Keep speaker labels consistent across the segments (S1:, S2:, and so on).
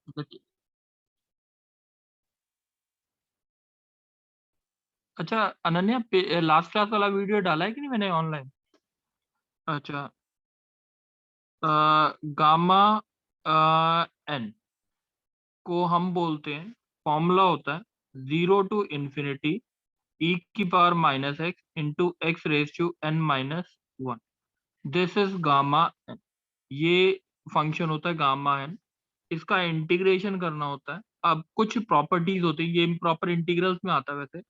S1: देखिए, अच्छा Ananya, last class वाला वीडियो डाला है कि नहीं मैंने ऑनलाइन? अच्छा, गामा एन को हम बोलते हैं, फॉर्मूला होता है 0 to ∞ e⁻⁻x into x raise to n-1। This is gamma n. ये फंक्शन होता है गामा एन। इसका इंटीग्रेशन करना होता है। अब कुछ प्रॉपर्टीज होती है, ये प्रॉपर इंटीग्रल्स में आता है वैसे।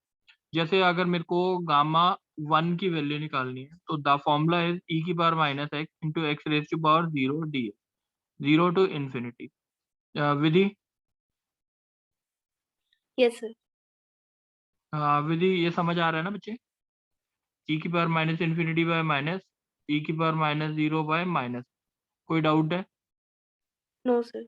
S1: जैसे अगर मेरे को गामा वन की वैल्यू निकालनी है तो the formula is e⁻⁻x into x raise to power 0 D, 0 to ∞। विधि,
S2: यस सर।
S1: विधि ये समझ आ रहा है ना बच्चे? e⁻∞ by minus e⁻⁻0 by minus. कोई डाउट है?
S2: No sir.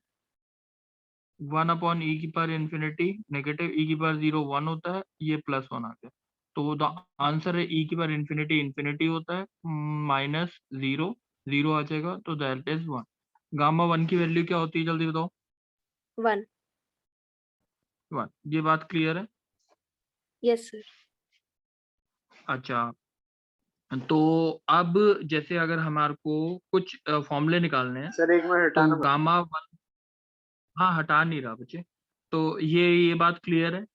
S1: 1/e⁻∞, negative e⁻0 1 होता है, ये +1 आ गया। तो द आंसर है e⁻∞ इंफिनिटी होता है, माइनस 0 0 आ जाएगा, तो दैट इज 1। गामा वन की वैल्यू क्या होती है जल्दी बताओ?
S2: 1।
S1: 1। ये बात क्लियर है?
S2: Yes sir.
S1: अच्छा, तो अब जैसे अगर हमारे को कुछ फॉर्मूले निकालने हैं
S3: सर एक मिनट
S1: तो
S3: हटाना पड़ेगा।
S1: गामा वन, हाँ हटा नहीं रहा बच्चे। तो ये बात क्लियर है?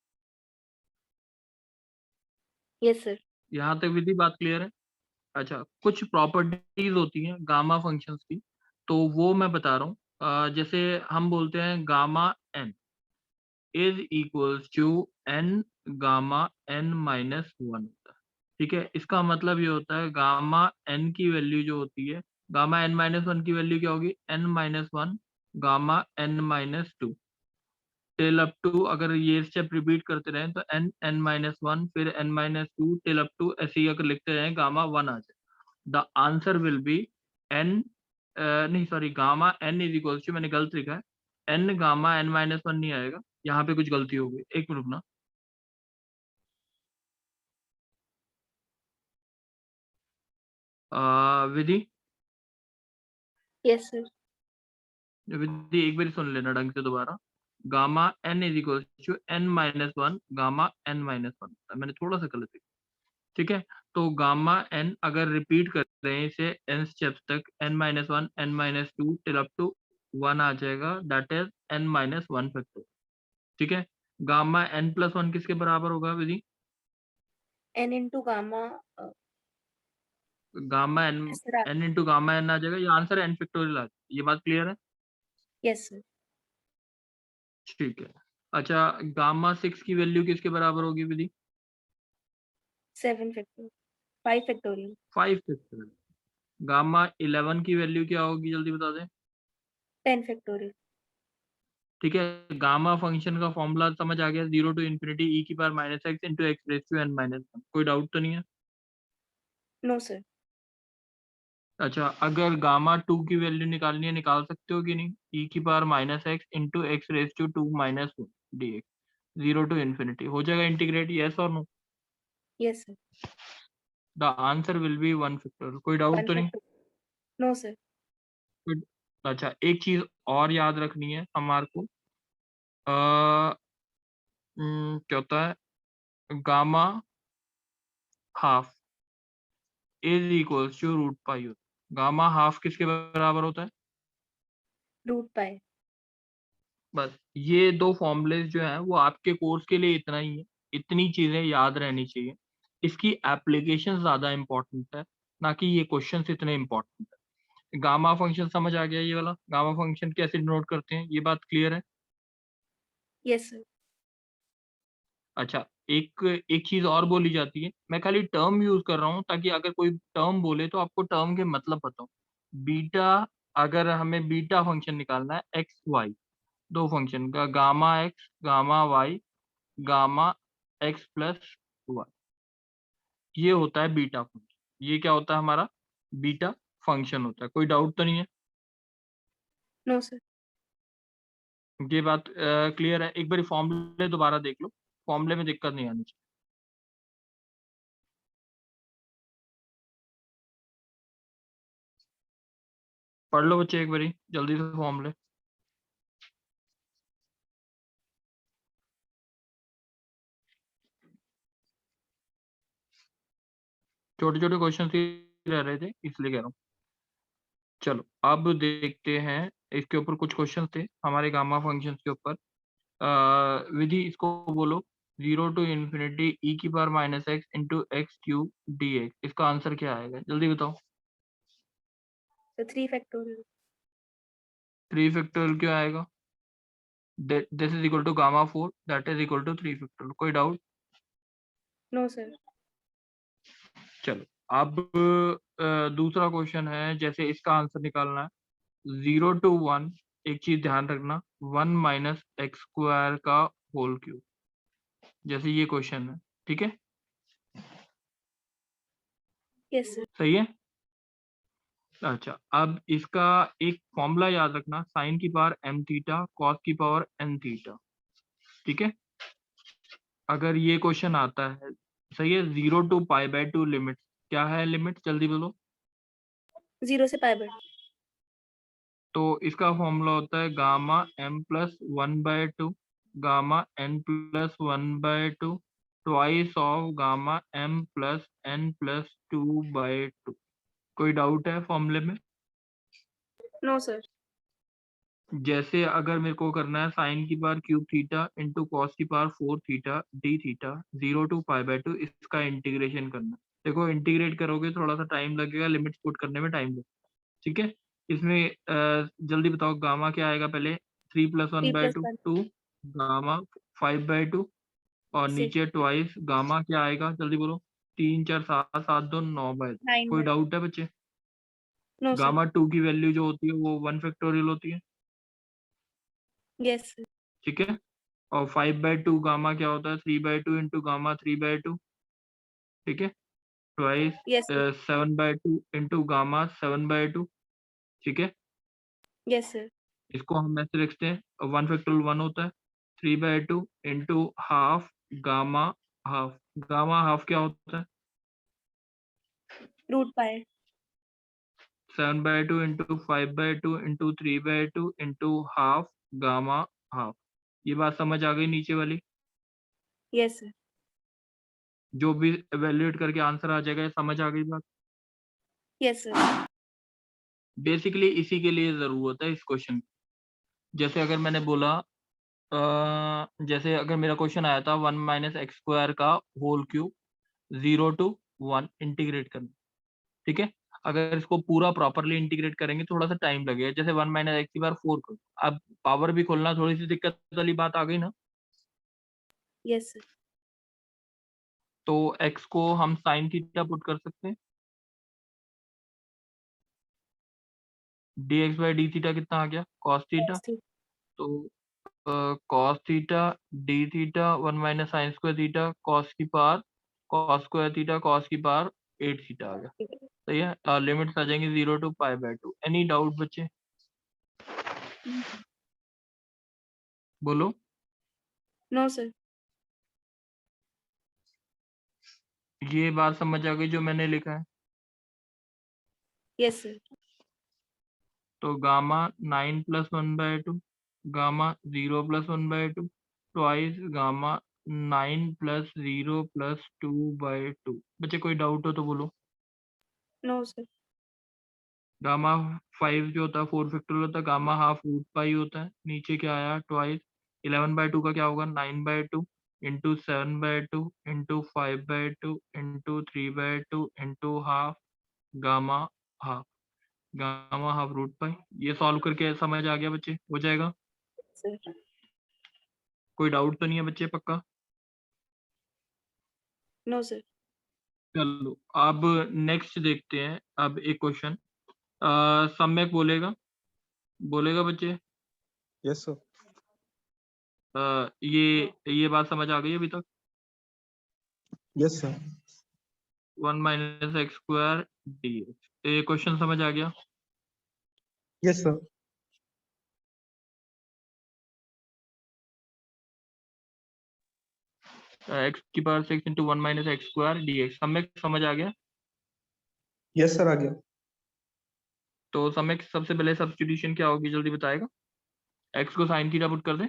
S2: Yes sir.
S1: यहाँ तक विधि बात क्लियर है? अच्छा, कुछ प्रॉपर्टीज होती हैं गामा फंक्शंस की, तो वो मैं बता रहा हूँ। जैसे हम बोलते हैं gamma n is equals to n gamma n minus one होता है। ठीक है, इसका मतलब ये होता है गामा एन की वैल्यू जो होती है, गामा एन माइनस वन की वैल्यू क्या होगी? n-1 gamma n-2 till up to, अगर ये स्टेप रिपीट करते रहें तो n-1 फिर n-2 टिल अप टू, ऐसे ही अगर लिखते रहें गामा वन आ जाए। The answer will be n, नहीं sorry, gamma n is equals to, मैंने गलत लिखा है, n गामा n-1 नहीं आएगा, यहाँ पे कुछ गलती हो गई, एक मिनट रुकना। विधि,
S2: यस सर।
S1: विधि एक बार सुन लेना ढंग से दोबारा। Gamma n is equals to n-1 gamma n-1, मैंने थोड़ा सा गलत लिखा। ठीक है, तो गामा एन अगर रिपीट कर रहे हैं इसे n स्टेप्स तक, n-1 n-2 till up to 1 आ जाएगा, दैट इज n-1 फैक्टर। ठीक है, गामा n+1 किसके बराबर होगा Vidhi?
S2: n into gamma.
S1: Gamma n,
S2: sir आप।
S1: n इंटू गामा एन आ जाएगा, ये आंसर n फैक्टोरियल आ जाएगा। ये बात क्लियर है?
S2: Yes sir.
S1: ठीक है। अच्छा, गामा 6 की वैल्यू किसके बराबर होगी विधि?
S2: 7 फैक्टोरियल, 5 फैक्टोरियल।
S1: 5 फैक्टोरियल। गामा 11 की वैल्यू क्या होगी जल्दी बता दें?
S2: 10 फैक्टोरियल।
S1: ठीक है, गामा फंक्शन का फॉर्मूला समझ आ गया, 0 to ∞ e⁻⁻x into x raise to n-1। कोई डाउट तो नहीं है?
S2: No sir.
S1: अच्छा, अगर गामा 2 की वैल्यू निकालनी है, निकाल सकते हो कि नहीं? e⁻⁻x into x raise to 2-1 dx, 0 to ∞, हो जाएगा इंटीग्रेट, यस और no?
S2: Yes sir.
S1: The answer will be 1 factorial. कोई डाउट
S2: 1
S1: तो नहीं?
S2: फैक्टोरियल। No sir.
S1: Good। अच्छा, एक चीज और याद रखनी है हमारे को, क्या होता है, gamma half is equals to root pi होता है। गामा हाफ किसके बराबर होता है?
S2: Root pi.
S1: बस ये दो फॉर्मूलेस जो हैं वो आपके कोर्स के लिए इतना ही है, इतनी चीजें याद रहनी चाहिए। इसकी एप्लीकेशन ज्यादा इंपॉर्टेंट है, ना कि ये क्वेश्चंस इतने इंपॉर्टेंट है। गामा फंक्शन समझ आ गया? ये वाला गामा फंक्शन कैसे डिनोट करते हैं, ये बात क्लियर है?
S2: Yes sir.
S1: अच्छा, एक एक चीज और बोली जाती है, मैं खाली टर्म यूज कर रहा हूँ ताकि अगर कोई टर्म बोले तो आपको टर्म के मतलब पता हो। बीटा, अगर हमें बीटा फंक्शन निकालना है एक्स वाई, दो फंक्शन का, gamma x gamma y gamma x plus y, ये होता है बीटा फंक्शन। ये क्या होता है हमारा? बीटा फंक्शन होता है। कोई डाउट तो नहीं है?
S2: No sir.
S1: ये बात क्लियर है? एक बार फॉर्मूले दोबारा देख लो, फॉर्मूले में दिक्कत नहीं आनी चाहिए। पढ़ लो बच्चे एक बारी जल्दी से फॉर्मूले। छोटे छोटे क्वेश्चन ही रह रहे थे इसलिए कह रहा हूँ। चलो अब देखते हैं, इसके ऊपर कुछ क्वेश्चन थे हमारे गामा फंक्शन के ऊपर। विधि इसको बोलो, 0 to ∞ e⁻⁻x into x cube D x. इसका आंसर क्या आएगा जल्दी बताओ।
S2: So 3 factorial.
S1: 3 फैक्टोरियल क्यों आएगा? This is equal to gamma 4 that is equal to 3 factorial. कोई डाउट?
S2: No, sir.
S1: चलो अब दूसरा क्वेश्चन है, जैसे इसका आंसर निकालना है 0 to 1। एक चीज ध्यान रखना, 1 - x² का होल क्यूब, जैसे ये क्वेश्चन है, ठीक है?
S2: Yes, sir.
S1: सही है। अच्छा अब इसका एक फॉर्मूला याद रखना, साइन की पावर m थीटा कॉस की पावर n थीटा, ठीक है? अगर ये क्वेश्चन आता है, सही है, 0 to π/2 लिमिट क्या है? लिमिट जल्दी बोलो।
S2: 0 से pi by 2.
S1: तो इसका फॉर्मूला होता है gamma m plus 1/2 gamma n plus 1/2 twice of gamma m plus n plus 2/2। कोई डाउट है फॉर्मूले में?
S2: No, sir.
S1: जैसे अगर मेरे को करना है साइन की power cube theta into cos की power 4 theta D theta 0 to π/2, इसका इंटीग्रेशन करना है। देखो इंटीग्रेट करोगे थोड़ा सा टाइम लगेगा, लिमिट्स पुट करने में टाइम लगेगा, ठीक है? इसमें जल्दी बताओ गामा क्या आएगा पहले? 3 +
S2: 3 plus
S1: 1/2
S2: 1.
S1: 2 गामा 5/2 और
S2: 6.
S1: नीचे ट्वाइस गामा क्या आएगा जल्दी बोलो? 3 4 7 7 2 9/2।
S2: 9
S1: कोई
S2: by 2.
S1: डाउट है बच्चे?
S2: No, sir.
S1: गामा 2 की वैल्यू जो होती है वो 1 फैक्टोरियल होती है,
S2: Yes, sir.
S1: ठीक है? और 5/2 गामा क्या होता है? 3/2 इंटू गामा 3/2, ठीक है? Twice
S2: Yes, sir.
S1: 7/2 into gamma 7/2, ठीक है?
S2: Yes, sir.
S1: इसको हम ऐसे लिखते हैं, 1 फैक्टोरियल 1 होता है, 3/2 into half gamma half. Gamma half क्या होता है?
S2: Root pi.
S1: 7/2 into 5/2 into 3/2 into half gamma half. ये बात समझ आ गई नीचे वाली?
S2: Yes, sir.
S1: जो भी इवैल्यूएट करके आंसर आ जाएगा, ये समझ आ गई बात?
S2: Yes, sir.
S1: बेसिकली इसी के लिए जरूरत है इस क्वेश्चन की। जैसे अगर मैंने बोला जैसे अगर मेरा क्वेश्चन आया था 1 - x² का होल क्यूब 0 to 1 इंटीग्रेट करना, ठीक है? अगर इसको पूरा प्रॉपर्ली इंटीग्रेट करेंगे थोड़ा सा टाइम लगेगा। जैसे 1 - x की पावर 4 करो, अब पावर भी खोलना थोड़ी सी दिक्कत वाली बात आ गई ना।
S2: Yes, sir.
S1: तो x को हम साइन थीटा पुट कर सकते हैं, dx/d थीटा कितना आ गया? cos theta.
S2: Cos theta.
S1: तो cos theta d theta 1 - sin² theta cos की पावर cos² थीटा cos की पावर 8 थीटा आ गया। सही है। लिमिट्स आ जाएंगे 0 to π/2। एनी डाउट बच्चे? बोलो।
S2: No, sir.
S1: ये बात समझ आ गई जो मैंने लिखा है?
S2: Yes, sir.
S1: तो गामा 9 + 1/2 गामा 0 + 1/2 ट्वाइस गामा 9 + 0 + 2/2। बच्चे कोई डाउट हो तो बोलो।
S2: No, sir.
S1: गामा 5 जो होता है 4 फैक्टोरियल होता है, गामा हाफ रूट पाई होता है, नीचे क्या आया? ट्वाइस 11/2 का क्या होगा? 9/2 into 7/2 into 5/2 into 3/2 into half gamma half. Gamma half root pi. ये सॉल्व करके समझ आ गया बच्चे? हो जाएगा?
S2: Sir.
S1: कोई डाउट तो नहीं है बच्चे? पक्का?
S2: No, sir.
S1: चलो अब नेक्स्ट देखते हैं। अब एक क्वेश्चन सम्यक बोलेगा, बोलेगा बच्चे?
S3: Yes sir.
S1: ये बात समझ आ गई अभी तक?
S3: Yes sir.
S1: 1 - x² dx, ये क्वेश्चन समझ आ गया?
S3: Yes sir.
S1: x की पावर 6 इंटू 1 - x² dx सम्यक समझ आ गया?
S3: यस सर आ गया।
S1: तो सम्यक सबसे पहले सब्स्टिट्यूशन क्या होगी जल्दी बताएगा? x को साइन थीटा पुट कर दे।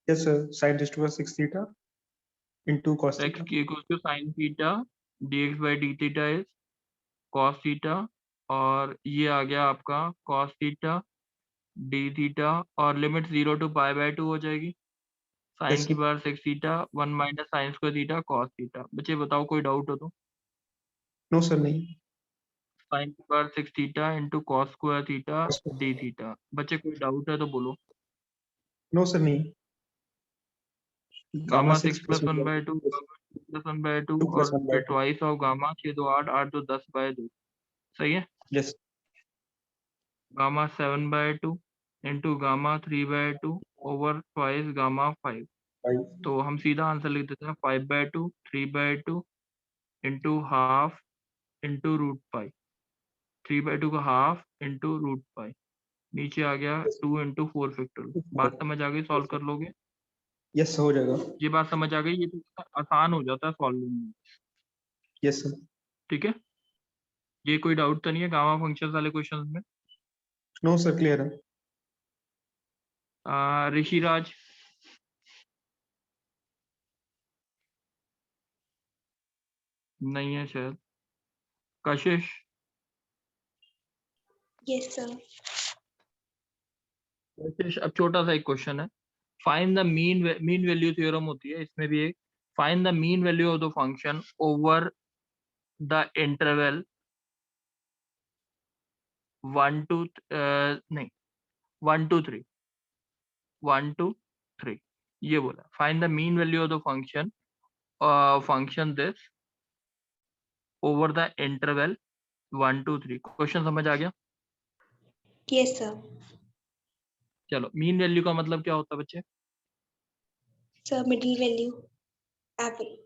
S3: Yes sir, sin raised to 6 थीटा into cos
S1: x
S3: थीटा।
S1: की equal to sine theta dx by d theta is cos theta, और ये आ गया आपका cos theta d theta, और लिमिट 0 to pi by 2 हो जाएगी। साइन
S3: Yes,
S1: की
S3: sir.
S1: Power 6 theta 1 minus sine square theta cos theta. बच्चे बताओ कोई डाउट हो तो।
S3: No, sir, नहीं.
S1: साइन की power 6 theta into cos square theta
S3: Yes, sir.
S1: d theta. बच्चे कोई डाउट है तो बोलो।
S3: No, sir, नहीं.
S1: Gamma
S3: Gamma
S1: 6
S3: 6
S1: plus
S3: plus
S1: 1
S3: 1
S1: by 2,
S3: by
S1: gamma 2 plus 1 by 2,
S3: 2 plus
S1: और
S3: 1 by
S1: फिर
S3: 2.
S1: Twice of gamma 6 2 8 8 2 10 by 2। सही है।
S3: Yes,
S1: gamma 7 by 2 into gamma 3 by 2 over twice gamma 5।
S3: 5.
S1: तो हम सीधा आंसर लिख देते हैं 5 by 2 3 by 2 into half into root pi. 3 by 2 का हाफ इंटू रूट पाई। नीचे आ गया 2 इंटू 4 फैक्टोरियल। बात समझ आ गई? सॉल्व कर लोगे?
S3: Yes, हो जाएगा.
S1: ये बात समझ आ गई? ये तो आसान हो जाता है सॉल्विंग में।
S3: Yes, sir.
S1: ठीक है, ये कोई डाउट तो नहीं है गामा फंक्शंस वाले क्वेश्चंस में?
S3: No, sir, clear है.
S1: ऋषिराज, नहीं है शायद। कशिश,
S2: Yes, sir.
S1: कशिश, अब छोटा सा एक क्वेश्चन है। Find the mean value theorem होती है, इसमें भी एक find the mean value of the function over the interval 1 to नहीं 1 to 3 1 to 3 ये बोला। Find the mean value of the function this over the interval 1 to 3। Question समझ आ गया?
S2: Yes, sir.
S1: चलो, मीन वैल्यू का मतलब क्या होता है बच्चे?
S2: Sir, middle value. Average.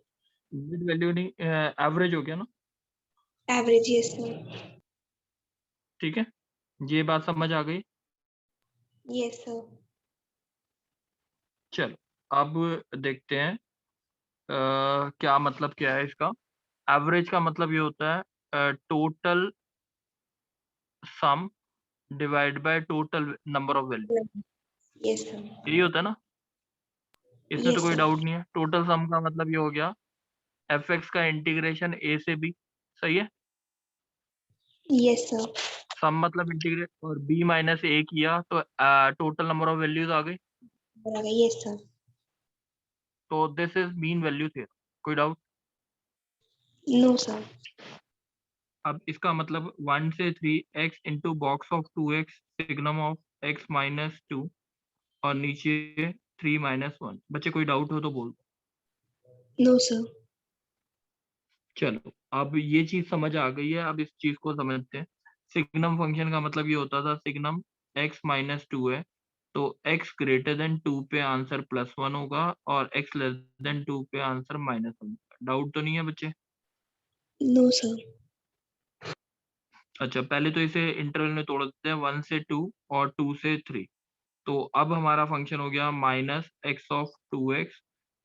S1: Mid value नहीं, एवरेज हो गया ना।
S2: Average, yes, sir.
S1: ठीक है, ये बात समझ आ गई।
S2: Yes, sir.
S1: चलो अब देखते हैं क्या मतलब क्या है इसका। एवरेज का मतलब ये होता है total sum divide by total number of value.
S2: Yes, sir.
S1: यही होता है ना, इसमें तो
S2: Yes,
S1: कोई
S2: sir.
S1: डाउट नहीं है। टोटल सम का मतलब ये हो गया एफ एक्स का इंटीग्रेशन ए से बी। सही है।
S2: Yes, sir.
S1: सम मतलब इंटीग्रेट, और बी माइनस ए किया तो टोटल नंबर ऑफ वैल्यूज आ गई।
S2: बराबर, yes, sir.
S1: तो this is mean value theorem. कोई डाउट?
S2: No, sir.
S1: अब इसका मतलब 1 से 3 x into box of 2x signum of x minus 2 और नीचे 3 माइनस 1। बच्चे कोई डाउट हो तो बोल दो।
S2: No, sir.
S1: चलो अब ये चीज समझ आ गई है, अब इस चीज को समझते हैं। सिग्नम फंक्शन का मतलब ये होता था सिग्नम x माइनस 2 है तो x ग्रेटर देन 2 पे आंसर +1 होगा और x लेस देन 2 पे आंसर -1। डाउट तो नहीं है बच्चे?
S2: No, sir.
S1: अच्छा, पहले तो इसे इंटरवल में तोड़ देते हैं 1 से 2 और 2 से 3। तो अब हमारा फंक्शन हो गया माइनस एक्स ऑफ 2x,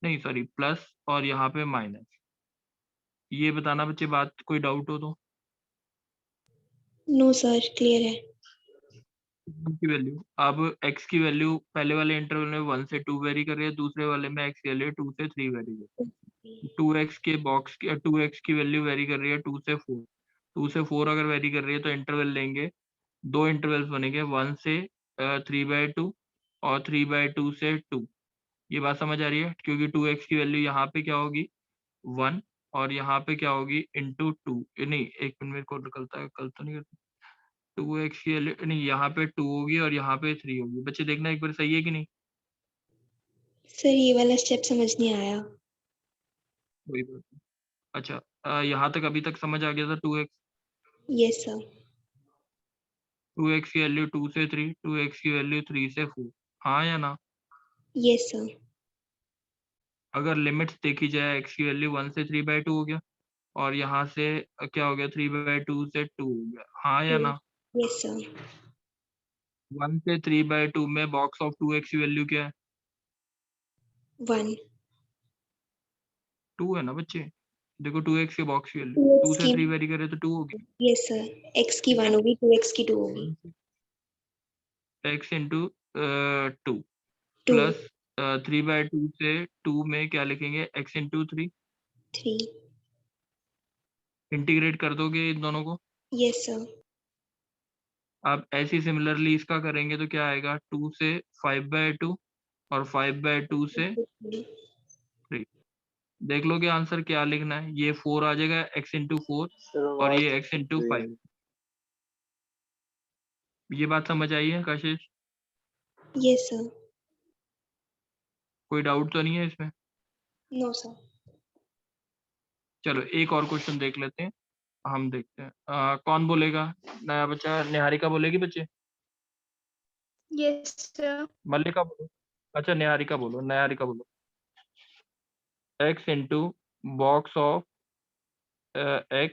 S1: नहीं सॉरी प्लस, और यहाँ पे माइनस। ये बताना बच्चे बात, कोई डाउट हो तो।
S2: No, sir. Clear है.
S1: की वैल्यू, अब x की वैल्यू पहले वाले इंटरवल में 1 से 2 वेरी कर रही है, दूसरे वाले में x की वैल्यू 2 से 3 वेरी कर रही है। 2x के बॉक्स की 2x की वैल्यू वेरी कर रही है 2 से 4। 2 से 4 अगर वेरी कर रही है तो इंटरवल लेंगे, दो इंटरवल्स बनेंगे 1 से 3/2 और 3/2 से 2। ये बात समझ आ रही है? क्योंकि 2x की वैल्यू यहाँ पे क्या होगी 1 और यहाँ पे क्या होगी इंटू 2। नहीं, एक मिनट, मेरे को निकलता है, कल तो नहीं करता। 2x की वैल्यू नहीं, यहाँ पे 2 होगी और यहाँ पे 3 होगी। बच्चे देखना एक बार, सही है कि नहीं?
S2: सर ये वाला स्टेप समझ नहीं आया.
S1: वही बात है। अच्छा, यहाँ तक अभी तक समझ आ गया था 2x।
S2: Yes, sir.
S1: 2x की वैल्यू 2 से 3, 2x की वैल्यू 3 से 4। हाँ या ना?
S2: Yes, sir.
S1: अगर लिमिट्स देखी जाए x की वैल्यू 1 से 3/2 हो गया और यहाँ से क्या हो गया 3/2 से 2 हो गया। हाँ या ना?
S2: Yes, sir.
S1: 1 से 3/2 में बॉक्स ऑफ 2x की वैल्यू क्या है?
S2: 1.
S1: 2 है ना बच्चे? देखो 2x के बॉक्स की वैल्यू 2
S2: 2x
S1: से
S2: की
S1: 3 वेरी करे तो 2 होगी।
S2: yes sir. x की 1 होगी, 2x की 2 होगी.
S1: x into 2
S2: 2.
S1: प्लस 3/2 से 2 में क्या लिखेंगे x इंटू 3।
S2: 3.
S1: इंटीग्रेट कर दोगे इन दोनों को?
S2: Yes, sir.
S1: अब ऐसी सिमिलरली इसका करेंगे तो क्या आएगा, 2 से 5/2 और 5/2 से 3। देख लो कि आंसर क्या लिखना है। ये 4 आ जाएगा x इंटू 4 और ये x इंटू 5। ये बात समझ आई है कशिश?
S2: Yes, sir.
S1: कोई डाउट तो नहीं है इसमें?
S2: No, sir.
S1: चलो एक और क्वेश्चन देख लेते हैं। हम देखते हैं कौन बोलेगा, नया बच्चा। निहारिका बोलेगी बच्चे?
S4: Yes, sir.
S1: मल्लिका बोलो। अच्छा निहारिका बोलो, निहारिका बोलो। x into box of x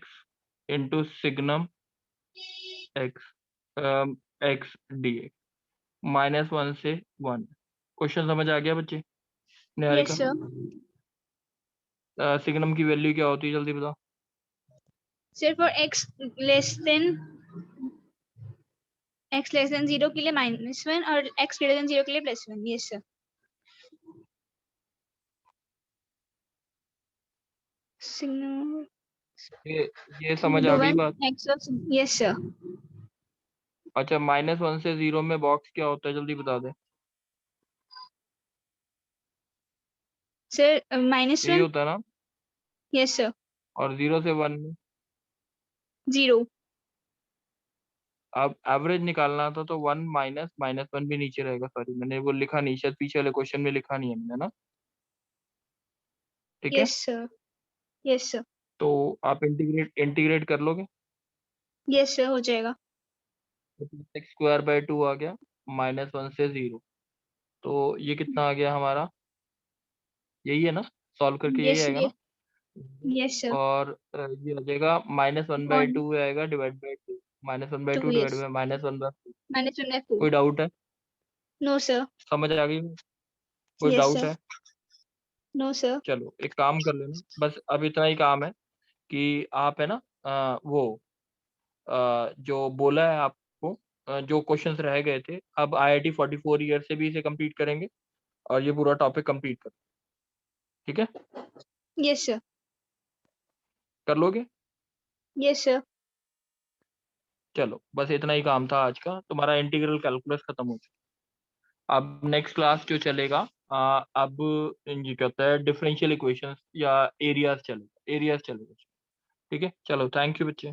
S1: into signum x x dx -1 से 1। क्वेश्चन समझ आ गया बच्चे? Niharika,
S4: Yes, sir.
S1: सिग्नम की वैल्यू क्या होती है जल्दी बताओ?
S4: Sir, for x less than 0 के लिए -1 और x greater than 0 के लिए +1. Yes, sir. Signal
S1: ये समझ आ गई बात?
S4: x of yes, sir.
S1: अच्छा -1 से 0 में बॉक्स क्या होता है जल्दी बता दे।
S4: Sir,
S1: यही
S4: -1.
S1: होता है ना?
S4: Yes, sir.
S1: और 0 से 1 में
S4: 0.
S1: अब एवरेज निकालना था तो 1 -1 भी नीचे रहेगा। सॉरी मैंने वो लिखा नहीं, शायद पीछे वाले क्वेश्चन में लिखा नहीं है मैंने ना। ठीक है,
S4: Yes, sir. Yes, sir.
S1: तो आप इंटीग्रेट कर लोगे
S4: Yes, sir. हो जाएगा.
S1: तो x²/2 आ गया -1 से 0। तो ये कितना आ गया हमारा, यही है ना? सॉल्व करके यही
S4: Yes,
S1: आएगा
S4: yes.
S1: ना?
S4: Yes, sir.
S1: और ये आ जाएगा -1/2 आएगा divide by 2। -1/2
S4: 2,
S1: divide
S4: yes.
S1: By -1/4।
S4: -1/4.
S1: कोई डाउट है?
S4: No, sir.
S1: समझ आ गई? कोई
S4: Yes,
S1: डाउट
S4: sir.
S1: है?
S4: No, sir.
S1: चलो एक काम कर लेना, बस अब इतना ही काम है कि आप है ना वो जो बोला है आपको, जो क्वेश्चंस रह गए थे, अब IIT 44 ईयर से भी इसे कंप्लीट करेंगे और ये पूरा टॉपिक कंप्लीट कर, ठीक है?
S4: Yes, sir.
S1: कर लोगे?
S4: Yes, sir.
S1: चलो बस इतना ही काम था आज का। तुम्हारा इंटीग्रल कैलकुलस खत्म हो चुका। अब नेक्स्ट क्लास जो चलेगा अब ये क्या होता है, डिफरेंशियल इक्वेशंस या एरियाज चलेगा, ठीक है? चलो थैंक यू बच्चे।